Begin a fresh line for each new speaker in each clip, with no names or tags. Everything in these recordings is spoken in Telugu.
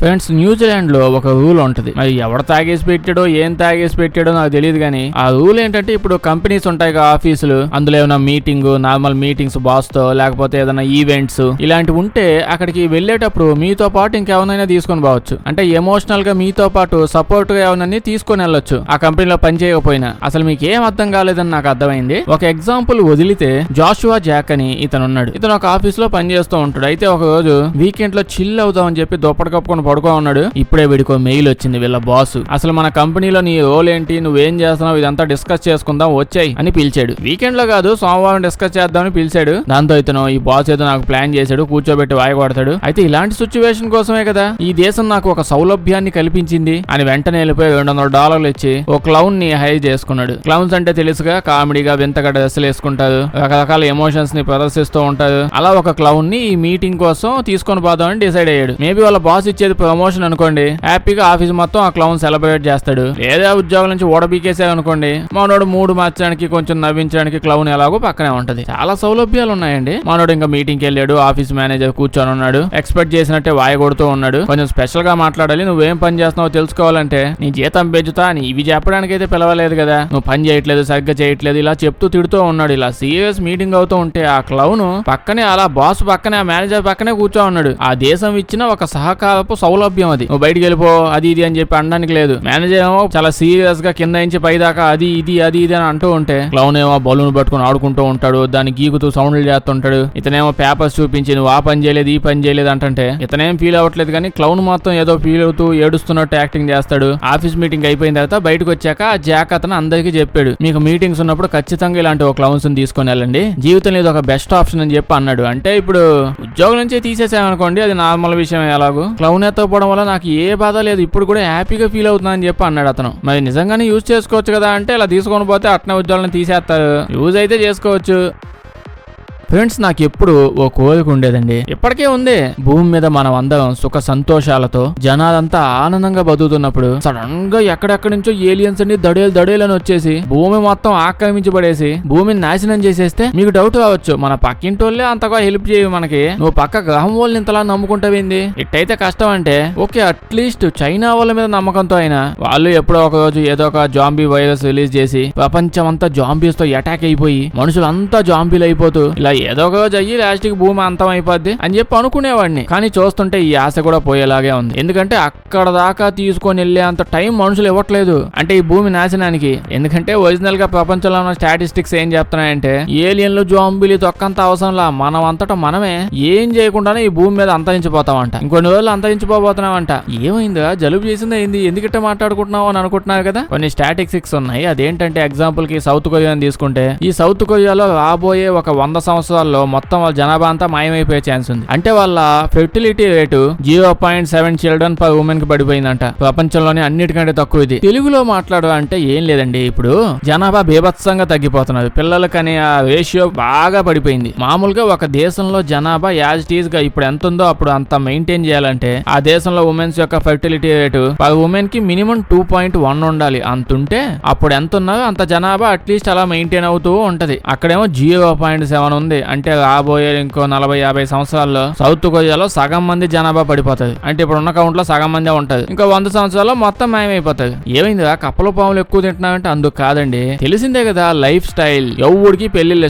ఫ్రెండ్స్, న్యూజిలాండ్ లో ఒక రూల్ ఉంటది. మరి ఎవరు తాగేసి పెట్టాడో ఏం తాగేసి పెట్టాడో నాకు తెలియదు కానీ ఆ రూల్ ఏంటంటే, ఇప్పుడు కంపెనీస్ ఉంటాయి కదా, ఆఫీసులు, అందులో ఏమైనా మీటింగ్, నార్మల్ మీటింగ్స్ బాస్ తో, లేకపోతే ఏదైనా ఈవెంట్స్ ఇలాంటివి ఉంటే అక్కడికి వెళ్ళేటప్పుడు మీతో పాటు ఇంకెవరైనా తీసుకొని పోవచ్చు. అంటే ఎమోషనల్ గా మీతో పాటు సపోర్ట్ గా ఎవరైనా తీసుకొని వెళ్ళొచ్చు. ఆ కంపెనీలో పని చేయకపోయినా. అసలు మీకు ఏం అర్థం కాలేదని నాకు అర్థమైంది. ఒక ఎగ్జాంపుల్ వదిలితే, జాషువా జాక్ అని ఇతను ఉన్నాడు. ఇతను ఒక ఆఫీస్ లో పని చేస్తూ ఉంటాడు. అయితే ఒక రోజు వీకెండ్ లో చిల్ అవుదామని చెప్పి దుప్పటి కప్పుకొని పడుకో ఉన్నాడు. ఇప్పుడే వీడికో మెయిల్ వచ్చింది వీళ్ళ బాస్. అసలు మన కంపెనీలో నీ రోల్ ఏంటి, నువ్వేం చేస్తున్నావు, ఇదంతా డిస్కస్ చేసుకుందాం వచ్చాయి అని పిలిచాడు. వీకెండ్ లో కాదు, సోమవారం డిస్కస్ చేద్దామని పిలిచాడు. దాంతో ఇతను ఈ బాస్ ఏదో నాకు ప్లాన్ చేశాడు, కూర్చోబెట్టి వాయగొడతాడు. అయితే ఇలాంటి సిచ్యువేషన్ కోసమే కదా ఈ దేశం నాకు ఒక సౌలభ్యాన్ని కల్పించింది అని వెంటనే వెళ్ళిపోయి $200 ఇచ్చి ఓ క్లౌన్ ని హైర్ చేసుకున్నాడు. క్లౌన్స్ అంటే తెలుసుగా, కామెడీగా వింతగా డ్రెస్సులు వేసుకుంటారు, రకరకాల ఎమోషన్స్ ని ప్రదర్శిస్తూ ఉంటారు. అలా ఒక క్లౌన్ ని ఈ మీటింగ్ కోసం తీసుకొని పోదామని డిసైడ్ అయ్యాడు. మేబీ వాళ్ళ బాస్ ఇచ్చేది ప్రమోషన్ అనుకోండి, హ్యాపీగా ఆఫీస్ మొత్తం ఆ క్లౌన్ సెలబ్రేట్ చేస్తాడు. లేదా ఉద్యోగం నుంచి ఓడబీకేసావు అనుకోండి, మనోడు మూడు మార్చడానికి కొంచెం నవ్వించడానికి క్లౌన్ ఎలాగో పక్కనే ఉంటది. చాలా సౌలభ్యాలు ఉన్నాయండి. మనోడు ఇంకా మీటింగ్ కి వెళ్ళాడు, ఆఫీస్ మేనేజర్ కూర్చొని ఉన్నాడు, ఎక్స్పెక్ట్ చేసినట్టే వాయగొడుతూ ఉన్నాడు. కొంచెం స్పెషల్ గా మాట్లాడాలి, నువ్వేం పని చేస్తున్నావో తెలుసుకోవాలంటే నీ జీతం పెంచుతా అని ఇవి చెప్పడానికి అయితే పిలవలేదు కదా, నువ్వు పని చేయట్లేదు, సరిగ్గా చేయట్లేదు, ఇలా చెప్తూ తిడుతూ ఉన్నాడు. ఇలా సీరియస్ మీటింగ్ అవుతూ ఉంటే ఆ క్లౌన్ పక్కనే, అలా బాస్ పక్కనే, ఆ మేనేజర్ పక్కనే కూర్చో ఉన్నాడు. ఆ దేశం ఇచ్చిన ఒక సహకారపు సౌలభ్యం అది. నువ్వు బయటికి వెళ్ళిపో అది ఇది అని చెప్పి అనడానికి లేదు. మేనేజర్ ఏమో చాలా సీరియస్ గా కింద నుంచి పై దాకా అది ఇది అని అంటూ ఉంటే, క్లౌన్ ఏమో బలూన్ పట్టుకుని ఆడుకుంటూ ఉంటాడు, దాన్ని గీకుతూ సౌండ్లు చేస్తుంటాడు. ఇతనేమో పేపర్స్ చూపించి నువ్వు ఆ పని చేయలేదు, ఈ పని చేయలేదు అంటే ఇతనేం ఫీల్ అవ్వట్లేదు, కానీ క్లౌన్ మాత్రం ఏదో ఫీల్ అవుతూ ఏడుస్తున్నట్టు యాక్టింగ్ చేస్తాడు. ఆఫీస్ మీటింగ్ అయిపోయిన తర్వాత బయటకు వచ్చాక ఆ జాక్ అతను అందరికీ చెప్పాడు, మీకు మీటింగ్స్ ఉన్నప్పుడు ఖచ్చితంగా ఇలాంటి ఒక క్లౌన్స్ ని తీసుకొని వెళ్ళండి, జీవితంలో ఇది ఒక బెస్ట్ ఆప్షన్ అని చెప్పి అన్నాడు. అంటే ఇప్పుడు ఉద్యోగం నుంచి తీసేసామనుకోండి, అది నార్మల్ విషయం. ఎలాగో క్లౌన్ ఎత్తకపోవడం వల్ల నాకు ఏ బాధ లేదు, ఇప్పుడు కూడా హ్యాపీగా ఫీల్ అవుతున్నా అని చెప్పి అన్నాడు అతను. మరి నిజంగానే యూజ్ చేసుకోవచ్చు కదా అంటే, ఇలా తీసుకొని పోతే అట్నే ఉద్యోగాలను తీసేస్తారు. యూజ్ అయితే చేసుకోవచ్చు. ఫ్రెండ్స్, నాకు ఎప్పుడు ఓ కోరిక ఉండేదండి, ఇప్పటికే ఉంది. భూమి మీద మనం అందరం సుఖ సంతోషాలతో జనాలంతా ఆనందంగా బతుకుతున్నప్పుడు సడన్ గా ఎక్కడెక్కడి నుంచో ఏలియన్స్ అన్ని దడేలని వచ్చేసి భూమి మొత్తం ఆక్రమించబడేసి భూమిని నాశనం చేసేస్తే మీకు డౌట్ రావచ్చు, మన పక్కింటోళ్ళే అంతగా హెల్ప్ చేయవు మనకి, నువ్వు పక్క గ్రహం వాళ్ళని ఇంతలా నమ్ముకుంటావేంది, ఇట్టయితే కష్టం అంటే ఓకే, అట్లీస్ట్ చైనా వాళ్ళ మీద నమ్మకంతో అయినా వాళ్ళు ఎప్పుడో ఒక రోజు ఏదో ఒక జాంబీ వైరస్ రిలీజ్ చేసి ప్రపంచం అంతా జాంబీస్ తో అటాక్ అయిపోయి మనుషులంతా జాంబీలు అయిపోతూ ఇలా ఏదో ఒక రోజు అయ్యి లాస్ట్ కి భూమి అంతం అయిపోద్ది అని చెప్పి అనుకునేవాడిని. కానీ చూస్తుంటే ఈ ఆశ కూడా పోయేలాగే ఉంది. ఎందుకంటే అక్కడ దాకా తీసుకొని వెళ్లే అంత టైం మనుషులు ఇవ్వట్లేదు, అంటే ఈ భూమి నాశనానికి. ఎందుకంటే ఒరిజినల్ గా ప్రపంచంలో ఉన్న స్టాటిస్టిక్స్ ఏం చెప్తున్నాయంటే, ఏలియన్లు జాంబీలు తొక్కంత అవసరంలా మనం అంతటా మనమే ఏం చేయకుండానే ఈ భూమి మీద అంతరించిపోతామంట. ఇంకొన్ని రోజులు అంతరించిపోతున్నామంట. ఏమైందా, జలుబు చేసిందా ఏంది, ఎందుకంటే మాట్లాడుకుంటున్నావు అని అనుకుంటున్నారు కదా. కొన్ని స్టాటిస్టిక్స్ ఉన్నాయి. అదేంటంటే ఎగ్జాంపుల్ కి సౌత్ కొరియాని తీసుకుంటే, ఈ సౌత్ కొరియాలో రాబోయే ఒక 100 సంవత్సరాల్లో మొత్తం వాళ్ళ జనాభా అంతా మాయమైపోయే ఛాన్స్ ఉంది. అంటే వాళ్ళ fertility rate 0.7 children per women కి పడిపోయిందంట. ప్రపంచంలోనే అన్నిటికంటే తక్కువ ఇది. తెలుగులో మాట్లాడాలంటే ఏం లేదండి, ఇప్పుడు జనాభా బీభత్సంగా తగ్గిపోతున్నారు, పిల్లలకనే ఆ రేషియో బాగా పడిపోయింది. మామూలుగా ఒక దేశంలో జనాభా యాజ్ ఇట్ ఈజ్ గా ఇప్పుడు ఎంత ఉందో అప్పుడు అంత మెయింటైన్ చేయాలంటే ఆ దేశంలో ఉమెన్స్ యొక్క ఫెర్టిలిటీ రేటు పర్ ఉమెన్ కి మినిమం 2.1 ఉండాలి. అంతుంటే అప్పుడు ఎంత ఉన్నారో అంత జనాభా అట్లీస్ట్ అలా మెయింటైన్ అవుతూ ఉంటది. అక్కడేమో 0.7 ఉంది. అంటే రాబోయే ఇంకో 40-50 సంవత్సరాల్లో సౌత్ కొరియాలో సగం మంది జనాభా పడిపోతుంది. అంటే ఇప్పుడు ఉన్న కౌంట్ లో సగం మందే ఉంటది. ఇంకా 100 సంవత్సరాల్లో మొత్తం మాయమైపోతుంది. ఏమైందిరా, కప్పల పాములు ఎక్కువ తింటున్నామంటే అందుకు కాదండి, తెలిసిందే కదా, లైఫ్ స్టైల్. ఎవరికి పెళ్లిళ్ళు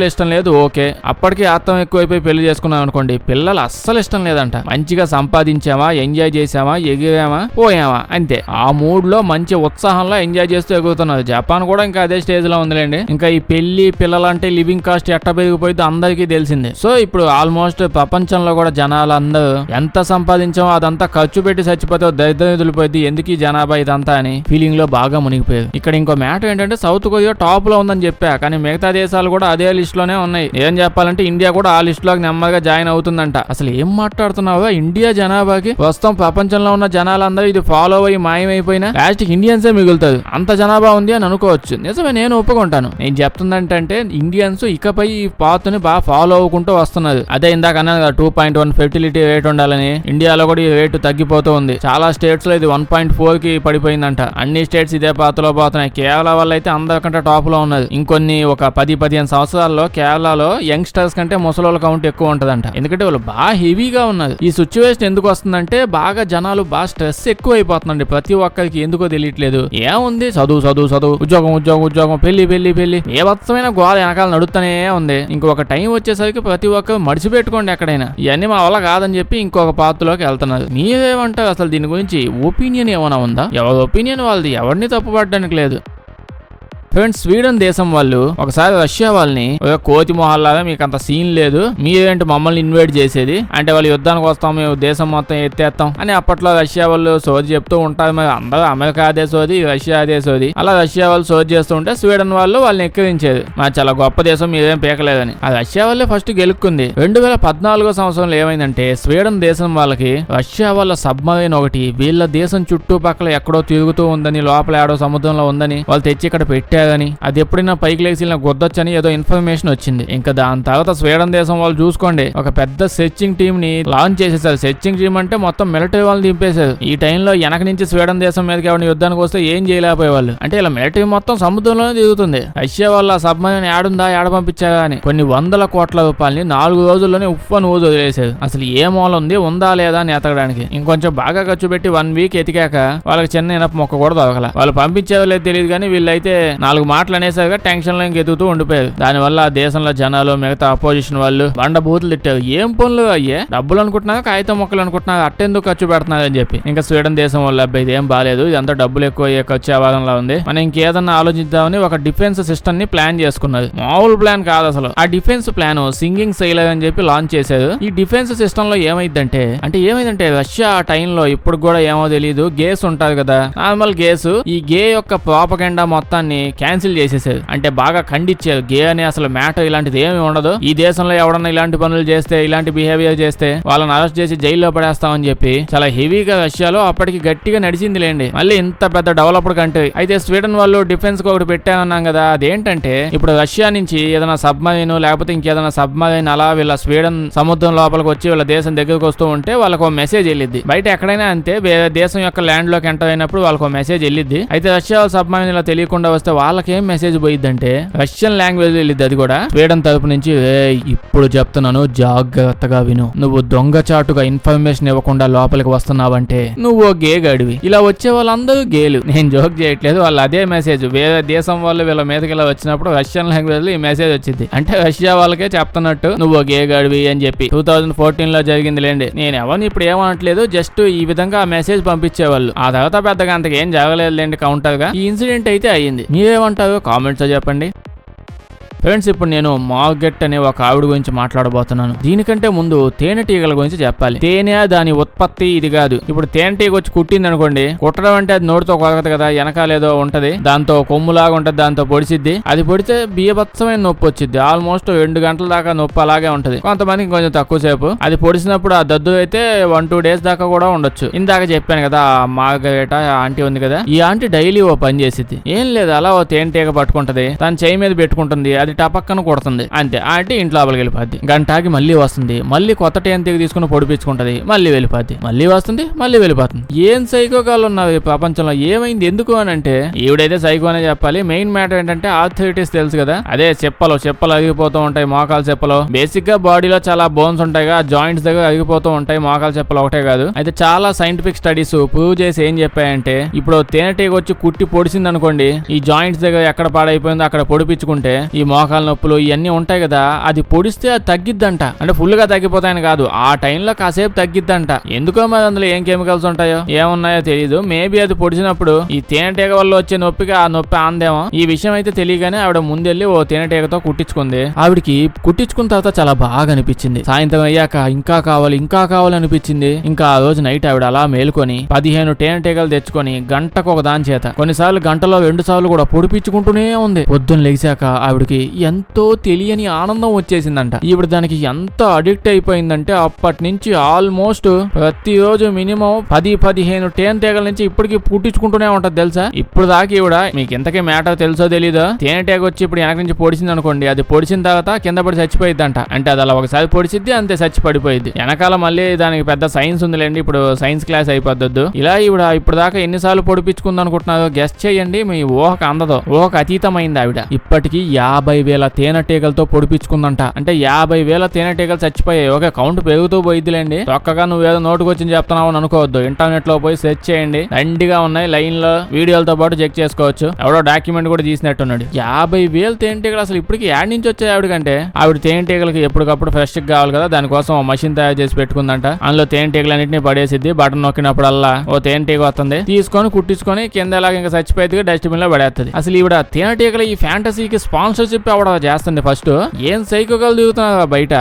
ఇష్టం లేదు, ఓకే. అప్పటికి ఆత్మ ఎక్కువైపోయి పెళ్లి చేసుకున్నాం అనుకోండి, పిల్లలు అస్సలు ఇష్టం లేదంట. మంచిగా సంపాదించామా, ఎంజాయ్ చేసామా, ఎగిరామా, పోయామా, అంతే. ఆ మూడ్ లో మంచి ఉత్సాహంలో ఎంజాయ్ చేస్తూ ఎగురుతున్నారు. జపాన్ కూడా ఇంకా అదే స్టేజ్ లో ఉందిలేండి. ఇంకా ఈ పెళ్లి పిల్లలంటే లివింగ్ కాస్ట్ ఎట్ట పెరిగిపోయింది అందరికీ తెలిసిందే. సో ఇప్పుడు ఆల్మోస్ట్ ప్రపంచంలో కూడా జనాలందరూ ఎంత సంపాదించామో అదంతా ఖర్చు పెట్టి చచ్చిపోతే దరిద్రం ఎదులిపోయింది, ఎందుకు ఈ జనాభా ఇదంతా అని ఫీలింగ్ లో బాగా మునిగిపోయారు. ఇక్కడ ఇంకో మ్యాటర్ ఏంటంటే, సౌత్ కొరియా టాప్ లో ఉందని చెప్పా, కానీ మిగతా దేశాలు కూడా అదే లిస్ట్ లోనే ఉన్నాయి. ఏం చెప్పాలంటే ఇండియా కూడా ఆ లిస్ట్ లోకి నెమ్మదిగా జాయిన్ అవుతుందంట. అసలు ఏం మాట్లాడుతున్నావా, ఇండియా జనాభాకి ప్రస్తుతం ప్రపంచంలో ఉన్న జనాలందరూ ఇది ఫాలో అయ్యి మాయమైపోయినా లాస్ట్ ఇండియన్సే మిగులుతుంది. అంత జనాభా ఉంది అని అనుకోవచ్చు. నిజమే, నేను ఒప్పుకుంటాను. నేను చెప్తుందంటే ఇండియన్స్ ఇకపై ఈ పాత్ని బాగా ఫాలో అవ్వుకుంటూ వస్తున్నది. అదే ఇందాక అన్నాను కదా 2.1 ఫెర్టిలిటీ రేట్ ఉండాలని. ఇండియాలో కూడా ఈ రేటు తగ్గిపోతూ ఉంది. చాలా స్టేట్స్ లో ఇది 1.4 కి పడిపోయిందంట. అన్ని స్టేట్స్ ఇదే పాతలో పోతున్నాయి. కేరళ వల్ల అయితే అందరికంటే టాప్ లో ఉన్నది. ఇంకొన్ని ఒక 10-15 సంవత్సరాల్లో కేరళలో యంగ్స్టర్స్ కంటే ముసలోళ్ళ కౌంట్ ఎక్కువ ఉంటదంట. ఎందుకంటే వాళ్ళు బాగా హెవీగా ఉన్నది. ఈ సిచ్యువేషన్ ఎందుకు వస్తుందంటే బాగా జనాలు బాగా స్ట్రెస్ ఎక్కువ అయిపోతుందండి. ప్రతి ఒక్కరికి ఎందుకో తెలియట్లేదు. ఏముంది చదువు ఉద్యోగం పెళ్లి ఏవత్సమైన గోడ వెనకాల నడుస్తూనే ఉంది. ఇంకొక టైం వచ్చేసరికి ప్రతి ఒక్కరు మడిచిపెట్టుకోండి ఎక్కడైనా. ఇవన్నీ మా వల్ల కాదని చెప్పి ఇంకొక పాత్రలోకి వెళ్తున్నారు. మీరేమంటారు అసలు దీని గురించి? ఒపీనియన్ ఏమైనా ఉందా? ఎవరి ఒపీనియన్ వాళ్ళది, ఎవరిని తప్పుపడడానికి లేదు. ఫ్రెండ్స్, స్వీడన్ దేశం వాళ్ళు ఒకసారి రష్యా వాళ్ళని కోతి మొహాల్లాగా మీకు అంత సీన్ లేదు, మీరేంటి మమ్మల్ని ఇన్వైట్ చేసేది అంటే వాళ్ళు యుద్ధానికి వస్తాం, మేము దేశం మొత్తం ఎత్తేస్తాం అని అప్పట్లో రష్యా వాళ్ళు సోది చెప్తూ ఉంటారు. మరి అందరూ అమెరికా అదే సోది, రష్యా అదే సోది. అలా రష్యా వాళ్ళు సోది చేస్తూ ఉంటే స్వీడన్ వాళ్ళు వాళ్ళని ఎక్కిరించేది. మా చాలా గొప్ప దేశం, మీరేం పీకలేదని. ఆ రష్యా వాళ్ళే ఫస్ట్ గెలుక్కుంది. 2014 సంవత్సరంలో ఏమైందంటే స్వీడన్ దేశం వాళ్ళకి రష్యా వాళ్ళ సబ్మరైన్ ఒకటి వీళ్ళ దేశం చుట్టుపక్కల ఎక్కడో తిరుగుతూ ఉందని, లోపల ఏడో సముద్రంలో ఉందని వాళ్ళు తెచ్చి ఇక్కడ పెట్టారు. అది ఎప్పుడైనా పైకి లేచి గొద్దొచ్చని ఏదో ఇన్ఫర్మేషన్ వచ్చింది. ఇంకా దాని తర్వాత స్వీడన్ దేశం వాళ్ళు చూసుకోండి ఒక పెద్ద సెర్చింగ్ టీమ్ ని లాంచ్ చేసేసారు. సెర్చింగ్ టీమ్ అంటే మొత్తం మిలిటరీ వాళ్ళని దింపేశారు. ఈ టైంలో వెనక నుంచి స్వీడన్ దేశం మీదకి ఎవరిని యుద్ధానికి వస్తే ఏం చేయలేకపోయేవాళ్ళు. అంటే ఇలా మిలిటరీ మొత్తం సముద్రంలోనే దిగుతుంది. రష్యా వాళ్ళ సబ్మరీన్ ఏడుందా ఏడ పంపించారా అని కొన్ని వందల కోట్ల రూపాయలని 4 రోజుల్లోనే ఉఫ్ఫను ఊజు వదిలేశారు. అసలు ఏ మూల ఉంది, ఉందా లేదా అని ఎతకడానికి. ఇంకొంచెం బాగా ఖర్చు పెట్టి 1 వీక్ ఎతికాక వాళ్ళకి చిన్న ఇనప మొక్క కూడా దొరకల. వాళ్ళు పంపించేదో లేదు తెలియదు కానీ వీళ్ళైతే 4 మాటలు అనేసరిగా టెన్షన్ లో ఎదుగుతూ ఉండిపోయారు. దానివల్ల ఆ దేశంలో జనాలు మిగతా అపోజిషన్ వాళ్ళు బండ బూతులు తిట్టారు. ఏం పనులు అయ్యే, డబ్బులు అనుకుంటున్నారు, కాగితం మొక్కలు అనుకుంటున్నారు, అట్టెందుకు ఖర్చు పెడుతున్నారు అని చెప్పి. ఇంకా స్వీడన్ దేశం వాళ్ళు అబ్బాయి ఇది ఏం బాలేదు, ఇదంతా డబ్బులు ఎక్కువ ఖర్చు అవ్వాలంలా ఉంది, మనం ఇంకేదన్నా ఆలోచిద్దామని ఒక డిఫెన్స్ సిస్టమ్ ని ప్లాన్ చేసుకున్నది. మామూలు ప్లాన్ కాదు అసలు. ఆ డిఫెన్స్ ప్లాన్ సింగింగ్ సైలర్ అని చెప్పి లాంచ్ చేశారు. ఈ డిఫెన్స్ సిస్టమ్ లో ఏమైందంటే రష్యా ఆ టైంలో ఇప్పుడు కూడా ఏమో తెలియదు, గేస్ ఉంటారు కదా నార్మల్ గేస్, ఈ గే యొక్క ప్రాపగెండా మొత్తాన్ని క్యాన్సిల్ చేసేసారు. అంటే బాగా ఖండించారు. గే అనే అసలు మ్యాటర్ ఇలాంటిది ఏమి ఉండదు, ఈ దేశంలో ఎవడన్నా ఇలాంటి పనులు చేస్తే, ఇలాంటి బిహేవియర్ చేస్తే వాళ్ళని అరెస్ట్ చేసి జైల్లో పడేస్తామని చెప్పి చాలా హెవీగా రష్యాలో అప్పటికి గట్టిగా నడిచింది లేండి. మళ్ళీ ఇంత పెద్ద డెవలప్డ్ కంట్రీ. అయితే స్వీడన్ వాళ్ళు డిఫెన్స్ కి ఒకటి పెట్టామన్నాం కదా, అదేంటంటే ఇప్పుడు రష్యా నుంచి ఏదైనా సబ్మరీన్ లేకపోతే ఇంకేదైనా సబ్మరీన్ అలా వీళ్ళ స్వీడన్ సముద్రం లోపలికి వచ్చి వీళ్ళ దేశం దగ్గరకు వస్తూ ఉంటే వాళ్ళకు మెసేజ్ వెళ్ళిద్ది. బయట ఎక్కడైనా అంతే, వేరే దేశం యొక్క ల్యాండ్ లోకి ఎంటర్ అయినప్పుడు వాళ్ళకు మెసేజ్ వెళ్ళిద్ది. అయితే రష్యా సబ్మరీన్ ఇలా తెలియకుండా వస్తే వాళ్ళకి ఏం మెసేజ్ పోయిద్దంటే రష్యన్ లాంగ్వేజ్ వెళ్ళిద్ది. అది కూడా స్వీడన్ తరపు నుంచి, ఇప్పుడు చెప్తున్నాను జాగ్రత్తగా విను, నువ్వు దొంగచాటుగా ఇన్ఫర్మేషన్ ఇవ్వకుండా లోపలికి వస్తున్నావంటే నువ్వు గే గడివి. ఇలా వచ్చే వాళ్ళందరూ గేలు, నేను జోక్ చేయట్లేదు. వాళ్ళు అదే మెసేజ్ వేరే దేశం వాళ్ళు వీళ్ళ మీదకి ఇలా వచ్చినప్పుడు రష్యన్ లాంగ్వేజ్ లో ఈ మెసేజ్ వచ్చింది. అంటే రష్యా వాళ్ళకే చెప్తున్నట్టు నువ్వు గే గడివి అని చెప్పి. 2014 లో జరిగింది లేండి. నేను ఎవరిని ఇప్పుడు ఏమనట్లేదు, జస్ట్ ఈ విధంగా ఆ మెసేజ్ పంపించేవాళ్ళు. ఆ తర్వాత పెద్దగా అంతగా ఏం జరగలేదు లేండి కౌంటర్ గా. ఈ ఇన్సిడెంట్ అయితే అయ్యింది. మీరేమంటారు కామెంట్స్ లో చెప్పండి. ఫ్రెండ్స్, ఇప్పుడు నేను మార్గెట్ అనే ఒక ఆవిడ గురించి మాట్లాడబోతున్నాను. దీనికంటే ముందు తేనెటీగల గురించి చెప్పాలి. తేనె దాని ఉత్పత్తి ఇది కాదు. ఇప్పుడు తేనెటీగ వచ్చి కుట్టింది అనుకోండి, కుట్టడం అంటే అది నోటితో కొరగదు కదా, వెనకాలేదో ఉంటది, దాంతో కొమ్ములాగా ఉంటది, దాంతో పొడిచిద్ది. అది పొడితే బియ్యబత్సమైన నొప్పి వచ్చింది. ఆల్మోస్ట్ 2 గంటల దాకా నొప్పి అలాగే ఉంటది. కొంతమందికి కొంచెం తక్కువ సేపు. అది పొడిచినప్పుడు ఆ దద్దు అయితే 1-2 డేస్ దాకా కూడా ఉండొచ్చు. ఇందాక చెప్పాను కదా మార్గరెట్ ఆంటీ ఉంది కదా, ఈ ఆంటీ డైలీ ఓ పని చేసిద్ది. ఏం లేదు, అలా ఓ తేనెటీగ పట్టుకుంటది, తన చేయి మీద పెట్టుకుంటుంది, అది టపక్కన కొడుతుంది అంతే. అంటే ఇంట్లో లోపలికి వెళ్ళిపోద్ది. గంటకి మళ్ళీ వస్తుంది, మళ్ళీ కొత్త తేనెటీగ తీసుకుని పొడిపించుకుంటది, మళ్ళీ వెళ్ళిపోద్ది, మళ్ళీ వస్తుంది, మళ్ళీ వెళ్ళిపోతుంది. ఏం సైకోగాళ్ళు ఉన్నారు ఈ ప్రపంచంలో, ఏమైంది ఎందుకు అని అంటే ఈవిడైతే సైకో అనే చెప్పాలి. మెయిన్ మ్యాటర్ ఏంటంటే ఆర్థరైటిస్ తెలుసు కదా, అదే చెప్పలు అరిగిపోతూ ఉంటాయి, మోకాలు చెప్పలు. బేసిక్ గా బాడీలో చాలా బోన్స్ ఉంటాయి, జాయింట్స్ దగ్గర అరిగిపోతూ ఉంటాయి, మోకాలు చెప్పలు ఒకటే కాదు. అయితే చాలా సైంటిఫిక్ స్టడీస్ ప్రూవ్ చేసి ఏం చెప్పాయంటే ఇప్పుడు తేనెటీగ వచ్చి కుట్టి పొడిచింది అనుకోండి, ఈ జాయింట్స్ దగ్గర ఎక్కడ పాడైపోయిందో అక్కడ పొడిపించుకుంటే ఈ మోకాలు నొప్పులు ఇవన్నీ ఉంటాయి కదా, అది పొడిస్తే అది తగ్గిద్దంట. అంటే ఫుల్ గా తగ్గిపోతాయని కాదు, ఆ టైంలో కాసేపు తగ్గిద్దంట. ఎందుకో మరి అందులో ఏం కెమికల్స్ ఉంటాయో ఏమున్నాయో తెలియదు. మేబీ అది పొడిచినప్పుడు ఈ తేనెటీగ వల్ల వచ్చే నొప్పికి ఆ నొప్పి ఆందేమో. ఈ విషయం అయితే తెలియగానే ఆవిడ ముందెళ్ళి ఓ తేనెటీగతో కుట్టించుకుంది. ఆవిడికి కుట్టించుకున్న తర్వాత చాలా బాగా అనిపించింది. సాయంత్రం అయ్యాక ఇంకా కావాలి అనిపించింది. ఇంకా ఆ రోజు నైట్ ఆవిడ అలా మేలుకొని 15 తేనెటీగలు తెచ్చుకొని గంటకు ఒక దాని చేత, కొన్నిసార్లు గంటలో 2 సార్లు కూడా పొడిపించుకుంటూనే ఉంది. పొద్దున్న లేచాక ఆవిడకి ఎంతో తెలియని ఆనందం వచ్చేసిందంట. ఇప్పుడు దానికి ఎంత అడిక్ట్ అయిపోయిందంటే అప్పటి నుంచి ఆల్మోస్ట్ ప్రతిరోజు మినిమం 10-15 తేనెటీగల నుంచి ఇప్పటికి పుట్టించుకుంటూనే ఉంటది తెలుసా. ఇప్పుడు దాకా ఇవిడ మీకు ఇంతకీ మ్యాటర్ తెలుసో తెలీదో, తేనెటీగ వచ్చి ఇప్పుడు వెనక నుంచి పొడిచింది అనుకోండి, అది పొడిచిన తర్వాత కింద పడి చచ్చిపోయిద్దంట. అంటే అది అలా ఒకసారి పొడిచిద్ది అంతే, చచ్చి పడిపోయింది. వెనకాల మళ్ళీ దానికి పెద్ద సైన్స్ ఉందిలేండి, ఇప్పుడు సైన్స్ క్లాస్ అయిపోద్దు. ఇలా ఇవిడ ఇప్పుడు దాకా ఎన్నిసార్లు పొడిపించుకుంది అనుకుంటున్నారో గెస్ట్ చేయండి, మీ ఊహకు అందదో, ఊహకు అతీతమైంది ఆవిడ. ఇప్పటికి 50,000 తేనెటీగలతో పొడిపించుకుందంట. అంటే 50,000 తేనెటీగలు చచ్చిపోయాయి. ఓకే, కౌంట్ పెరుగుతూ పోయిద్దిలేండి. ఒక్కగా నువ్వేదో నోటుకొచ్చి చెప్తున్నావు అని అనుకోవద్దు. ఇంటర్నెట్ లో పోయి సెర్చ్ చేయండి, దండిగా ఉన్నాయి. లైన్ లో వీడియోలతో పాటు చెక్ చేసుకోవచ్చు. ఎవడో డాక్యుమెంట్ కూడా తీసినట్టున్నాడు. 50,000 తేనెటీగలు అసలు ఇప్పటికి యాడ్ నుంచి వచ్చాయి ఆవిడకంటే. ఆవిడ తేనెటీగలకి ఎప్పటికప్పుడు ఫ్రెష్ కావాలి కదా, దానికోసం మషిన్ తయారు చేసి పెట్టుకుందంట. అందులో తేనెటీగలన్నింటినీ పడేసిద్ది. బటన్ నొక్కినప్పుడల్లా ఓ తేనెటీగ వస్తుంది, తీసుకొని కుట్టించుకొని కింద ఎలాగ ఇంకా చచ్చిపోయేది డస్ట్బిన్ లో పడేస్తుంది. అసలు ఈవిడ తేనెటీగల ఈ ఫ్యాంటసీకి స్పాన్సర్షిప్ ఎవడ చేస్తుంది ఫస్ట్. ఏం సైకోగాలు దిగుతున్నారు బయట.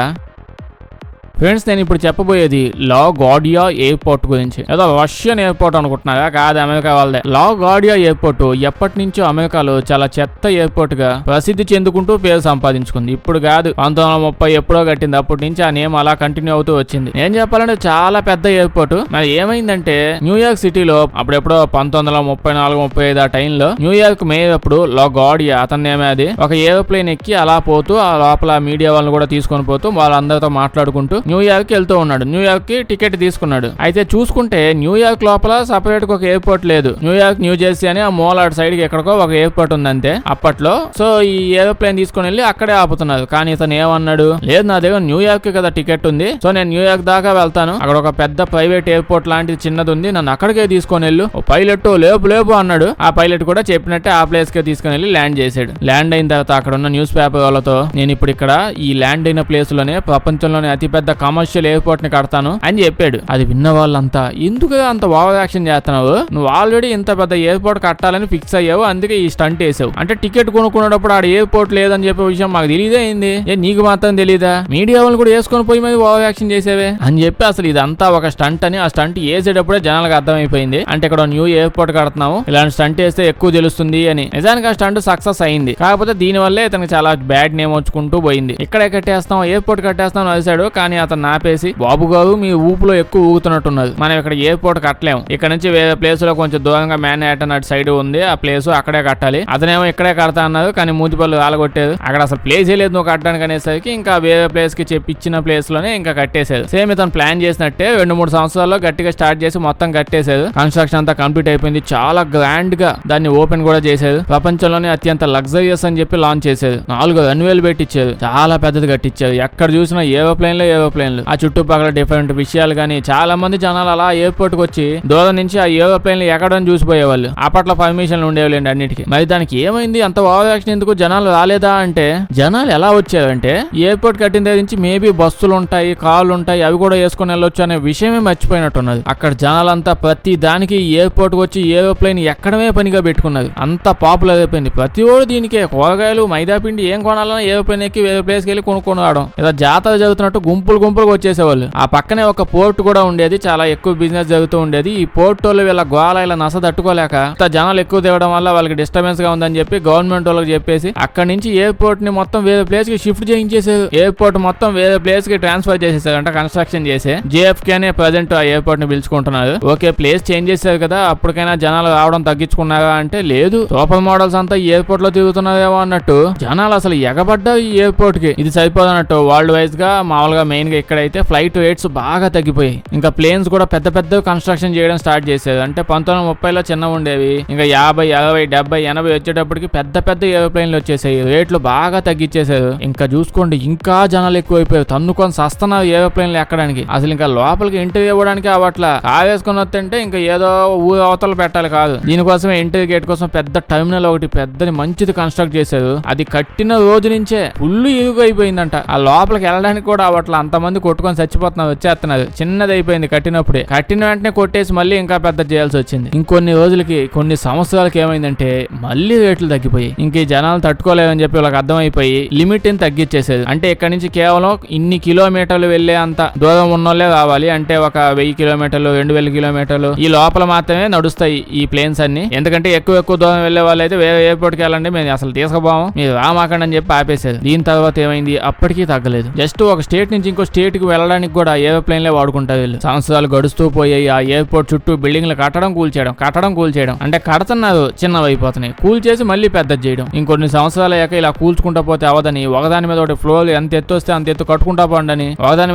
ఫ్రెండ్స్, నేను ఇప్పుడు చెప్పబోయేది లాగార్డియా ఎయిర్పోర్ట్ గురించి. ఏదో రష్యన్ ఎయిర్పోర్ట్ అనుకుంటున్నారా? కాదు, అమెరికా వాళ్ళదే. లాగార్డియా ఎయిర్పోర్ట్ ఎప్పటి నుంచో అమెరికాలో చాలా చెత్త ఎయిర్పోర్ట్ గా ప్రసిద్ధి చెందుకుంటూ పేరు సంపాదించుకుంది. ఇప్పుడు కాదు, 1930 ఎప్పుడో కట్టింది. అప్పటి నుంచి ఆ నేమ్ అలా కంటిన్యూ అవుతూ వచ్చింది. నేను చెప్పాలంటే చాలా పెద్ద ఎయిర్పోర్ట్. మరి ఏమైందంటే న్యూయార్క్ సిటీలో అప్పుడెప్పుడో 1934-35 ఆ టైంలో న్యూయార్క్ మేయర్ అప్పుడు లాగార్డియా అతని నేమే అది, ఒక ఏరోప్లేన్ ఎక్కి అలా పోతూ ఆ లోపల మీడియా వాళ్ళని కూడా తీసుకొని పోతూ వాళ్ళందరితో మాట్లాడుకుంటూ న్యూయార్క్ వెళ్తూ ఉన్నాడు. న్యూయార్క్ కి టికెట్ తీసుకున్నాడు. అయితే చూసుకుంటే న్యూయార్క్ లోపల సపరేట్ ఒక ఎయిర్పోర్ట్ లేదు. న్యూయార్క్, న్యూ జెర్సీ అని ఆ మూలాడు సైడ్ కి ఎక్కడికో ఒక ఎయిర్పోర్ట్ ఉంది అంతే అప్పట్లో. సో ఈ ఏరోప్లేన్ తీసుకుని వెళ్ళి అక్కడే ఆపుతున్నారు. కానీ ఇతను ఏమన్నాడు, లేదు నా దగ్గర న్యూయార్క్ కదా టికెట్ ఉంది, సో నేను న్యూయార్క్ దాకా వెళ్తాను, అక్కడ ఒక పెద్ద ప్రైవేట్ ఎయిర్పోర్ట్ లాంటిది చిన్నది ఉంది, నన్ను అక్కడికే తీసుకొని వెళ్ళు. ఓ పైలట్ లేపు లేపు అన్నాడు. ఆ పైలట్ కూడా చెప్పినట్టే ఆ ప్లేస్ కే తీసుకుని వెళ్ళి ల్యాండ్ చేశాడు. ల్యాండ్ అయిన తర్వాత అక్కడ ఉన్న న్యూస్ పేపర్ వాళ్ళతో, నేను ఇప్పుడు ఇక్కడ ఈ ల్యాండ్ అయిన ప్లేస్ లోనే ప్రపంచంలోనే అతిపెద్ద కమర్షియల్ ఎయిర్పోర్ట్ ని కడతాను అని చెప్పాడు. అది విన్న వాళ్ళంతా, ఎందుకు అంత ఓవర్ యాక్షన్ చేస్తున్నావు, నువ్వు ఆల్రెడీ ఇంత పెద్ద ఎయిర్పోర్ట్ కట్టాలని ఫిక్స్ అయ్యావు, అందుకే ఈ స్టంట్ వేసావు. అంటే టికెట్ కొనుక్కునేటప్పుడు ఆడ ఎయిర్పోర్ట్ లేదని చెప్పే విషయం మాకు తెలియదే అయింది, నీకు మాత్రం తెలీదా, మీడియా వాళ్ళు కూడా వేసుకొని పోయి మీద ఓవర్ యాక్షన్ చేసేవే అని చెప్పి అసలు ఇదంతా ఒక స్టంట్ అని ఆ స్టంట్ వేసేటప్పుడే జనాలకు అర్థమైపోయింది. అంటే ఇక్కడ న్యూ ఎయిర్పోర్ట్ కడుతున్నాము, ఇలాంటి స్టంట్ వేస్తే ఎక్కువ తెలుస్తుంది అని. నిజానికి ఆ స్టంట్ సక్సెస్ అయింది. కాకపోతే దీని వల్లే ఇతనికి చాలా బ్యాడ్ నేమ్ వచ్చుకుంటూ పోయింది. ఇక్కడే కట్టేస్తాం, ఎయిర్పోర్ట్ కట్టేస్తాం అలిసాడు. కానీ అతను నాపేసి, బాబు గారు మీ ఊపులో ఎక్కువ ఊగుతున్నట్టున్నది, మనం ఇక్కడ ఎయిర్పోర్ట్ కట్టలేము, ఇక్కడ నుంచి వేరే ప్లేస్ లో కొంచెం దూరంగా మ్యాన్హాటన్ అటు సైడ్ ఉంది ఆ ప్లేస్, అక్కడే కట్టాలి. అతనేమో ఇక్కడే కడతా అన్నారు. కానీ మూతిపల్లు ఆలగొట్టేది, అక్కడ అసలు ప్లేస్ లేదు నువ్వు కట్టడానికి అనేసరికి ఇంకా వేరే ప్లేస్ కి చెప్పిచ్చిన ప్లేస్ లోనే ఇంకా కట్టేశారు. సేమ్ ఇతను ప్లాన్ చేసినట్టే 2-3 సంవత్సరాల్లో గట్టిగా స్టార్ట్ చేసి మొత్తం కట్టేశారు. కన్స్ట్రక్షన్ అంతా కంప్లీట్ అయిపోయింది. చాలా గ్రాండ్ గా దాన్ని ఓపెన్ కూడా చేశారు. ప్రపంచంలోనే అత్యంత లగ్జరియస్ అని చెప్పి లాంచ్ చేశారు. 4 రన్వేలు పెట్టించారు, చాలా పెద్దది కట్టించారు. ఎక్కడ చూసినా ఏరోప్లేన్లు ఆ చుట్టుపక్కల డిఫరెంట్ విషయాలు. కానీ చాలా మంది జనాలు అలా ఎయిర్పోర్ట్ కి వచ్చి దూరం నుంచి ఆ ఏరోప్లేన్లు ఎక్కడని చూసిపోయేవాళ్ళు. అప్పట్లో పర్మిషన్లు ఉండేవాళ్ళండి అన్నిటికీ. మరి దానికి ఏమైంది, అంత ఓవర్ యాక్షన్ ఎందుకు, జనాలు రాలేదా అంటే, జనాలు ఎలా వచ్చారంటే ఎయిర్పోర్ట్ కట్టిన దగ్గర నుంచి మేబీ బస్సులు ఉంటాయి, కార్లు ఉంటాయి, అవి కూడా వేసుకుని వెళ్ళొచ్చు అనే విషయమే మర్చిపోయినట్టున్నది. అక్కడ జనాలంతా ప్రతి దానికి ఎయిర్పోర్ట్ వచ్చి ఏరోప్లేన్ ఎక్కడమే పనిగా పెట్టుకున్నది. అంత పాపులర్ అయిపోయింది. ప్రతి ఒడు దీనికే కూరగాయలు, మైదా పిండి ఏం కొనాలన్నా ఏరోప్లేన్ ఎక్కి వేరే ప్లేస్కి వెళ్ళి కొనుక్కొని రావడం. ఏదో జాతర జరుగుతున్నట్టు గుంపులుగా వచ్చేసేవాళ్ళు. ఆ పక్కనే ఒక పోర్ట్ కూడా ఉండేది, చాలా ఎక్కువ బిజినెస్ జరుగుతూ ఉండేది. ఈ పోర్ట్ వాళ్ళు వీళ్ళ గోళ ఇలా నస తట్టుకోలేక జనాలు ఎక్కువ తేవడం వల్ల వాళ్ళకి డిస్టర్బెన్స్ గా ఉందని చెప్పి గవర్నమెంట్ వాళ్ళకి చెప్పేసి అక్కడి నుంచి ఎయిర్పోర్ట్ ని మొత్తం వేరే ప్లేస్ కి షిఫ్ట్ చేయించేసారు. ఎయిర్పోర్ట్ మొత్తం వేరే ప్లేస్ కి ట్రాన్స్ఫర్ చేసేసారు. అంటే కన్స్ట్రక్షన్ చేసి JFK అనే ప్రజెంట్ ఆ ఎయిర్పోర్ట్ ని పిలుచుకుంటున్నారు. ఓకే, ప్లేస్ చేంజ్ చేశారు కదా, అప్పటికైనా జనాలు రావడం తగ్గించుకున్నారా అంటే లేదు, సూపర్ మోడల్స్ అంతా ఈ ఎయిర్పోర్ట్ లో తిరుగుతున్నారేమో అన్నట్టు జనాలు అసలు ఎగబడ్డారు ఈ ఎయిర్పోర్ట్ కి. ఇది సరిపోదన్నట్టు వరల్డ్ వైజ్ గా మామూలుగా మెయిన్ గా ఇక్కడైతే ఫ్లైట్ రేట్స్ బాగా తగ్గిపోయాయి. ఇంకా ప్లేన్స్ కూడా పెద్ద కన్స్ట్రక్షన్ చేయడం స్టార్ట్ చేసేది. అంటే 1930లో చిన్న ఉండేవి, ఇంకా 50, 60, 70, 80 వచ్చేటప్పటికి పెద్ద ఏరోప్లేన్లు వచ్చేసాయి. రేట్లు బాగా తగ్గించేసారు. ఇంకా చూసుకోండి, ఇంకా జనాలు ఎక్కువైపోయారు. తన్నుకొని సస్తున్నారు ఏరోప్లేన్లు ఎక్కడానికి. అసలు ఇంకా లోపలికి ఎంట్రీ ఇవ్వడానికి అవట్లా. కావేసుకొని వస్తుంటే ఇంకా ఏదో ఊరు అవతల పెట్టాలి కాదు, దీనికోసమే ఎంట్రీ గేట్ కోసం పెద్ద టర్మినల్ ఒకటి పెద్దది మంచిది కన్స్ట్రక్ట్ చేశారు. అది కట్టిన రోజు నుంచే ఫుల్ ఇరుగు అయిపోయిందంట. ఆ లోపలికి వెళ్ళడానికి కూడా అవట్లా, అంత అంతమంది కొట్టుకొని చచ్చిపోతున్నారు, వచ్చేస్తున్నారు. చిన్నది అయిపోయింది కట్టినప్పుడే. కట్టిన వెంటనే కొట్టేసి మళ్ళీ ఇంకా పెద్ద చేయాల్సి వచ్చింది. ఇంకొన్ని రోజులకి కొన్ని సంవత్సరాలకి ఏమైందంటే మళ్ళీ రేట్లు తగ్గిపోయి ఇంక ఈ జనాలు తట్టుకోలేవని చెప్పి వాళ్ళకి అర్థమైపోయి లిమిట్ ని తగ్గించేసేది. అంటే ఇక్కడ నుంచి కేవలం ఇన్ని కిలోమీటర్లు వెళ్లే అంత దూరం ఉన్నోళ్లే రావాలి. అంటే ఒక 1000 కిలోమీటర్లు 2000 కిలోమీటర్లు ఈ లోపల మాత్రమే నడుస్తాయి ఈ ప్లేన్స్ అన్ని. ఎందుకంటే ఎక్కువ దూరం వెళ్లే వాళ్ళు అయితే వేరే ఎయిర్పోర్ట్ కి వెళ్ళండి, మేము అసలు తీసుకుపోము, మీరు రామాకండి అని చెప్పి ఆపేసేది. దీని తర్వాత ఏమైంది, అప్పటికీ తగ్గలేదు. జస్ట్ ఒక స్టేట్ నుంచి ఇంకో స్టేట్ కి వెళ్ళడానికి కూడా ఏరోప్లేన్లే వాడుకుంటారు వీళ్ళు. సంవత్సరాలు గడుస్తూ పోయాయి. ఆ ఎయిర్పోర్ట్ చుట్టూ బిల్డింగ్లు కట్టడం కూల్చేయడం అంటే కడుతున్నారు, చిన్నవి అయిపోతున్నాయి, కూల్చేసి మళ్ళీ పెద్దది చేయడం. ఇంకొన్ని సంవత్సరాలు అయ్యాక ఇలా కూల్చుకుంటా పోతే అవదని ఒకదాని మీద ఒకటి ఫ్లోర్ ఎంత ఎత్తు వస్తే అంత ఎత్తు కట్టుకుంటా పోండి, ఒకదాని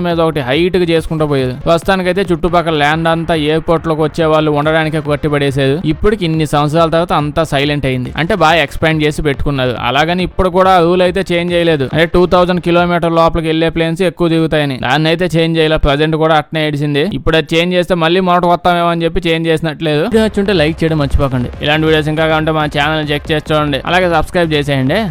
మీద ఒకటి హైట్ గా చేసుకుంటూ పోయేది. ప్రస్తుతానికైతే చుట్టుపక్కల ల్యాండ్ అంతా ఎయిర్పోర్ట్ లోకి వచ్చే వాళ్ళు ఉండడానికి కట్టిపడేసేది. ఇప్పటికి ఇన్ని సంవత్సరాల తర్వాత అంతా సైలెంట్ అయింది. అంటే బాగా ఎక్స్పాండ్ చేసి పెట్టుకున్నారు. అలాగని ఇప్పుడు కూడా రూల్ అయితే చేంజ్ చేయలేదు. అంటే 2000 కిలోమీటర్ లోపలికి వెళ్లే ప్లేన్స్ ఎక్కువ దిగుతాయని దాన్ని అయితే చేంజ్ చేయలేదు. ప్రజెంట్ కూడా అట్నే ఏడిసింది. ఇప్పుడు అది చేంజ్ చేస్తే మళ్ళీ మొదటి వస్తామేమో అని చెప్పి చేంజ్ చేసినట్లేదు. నచ్చుంటే లైక్ చేయడం మర్చిపోకండి. ఇలాంటి వీడియోస్ ఇంకా ఉంటే మా ఛానల్ చెక్ చేసి చూడండి, అలాగే సబ్స్క్రైబ్ చేసేయండి.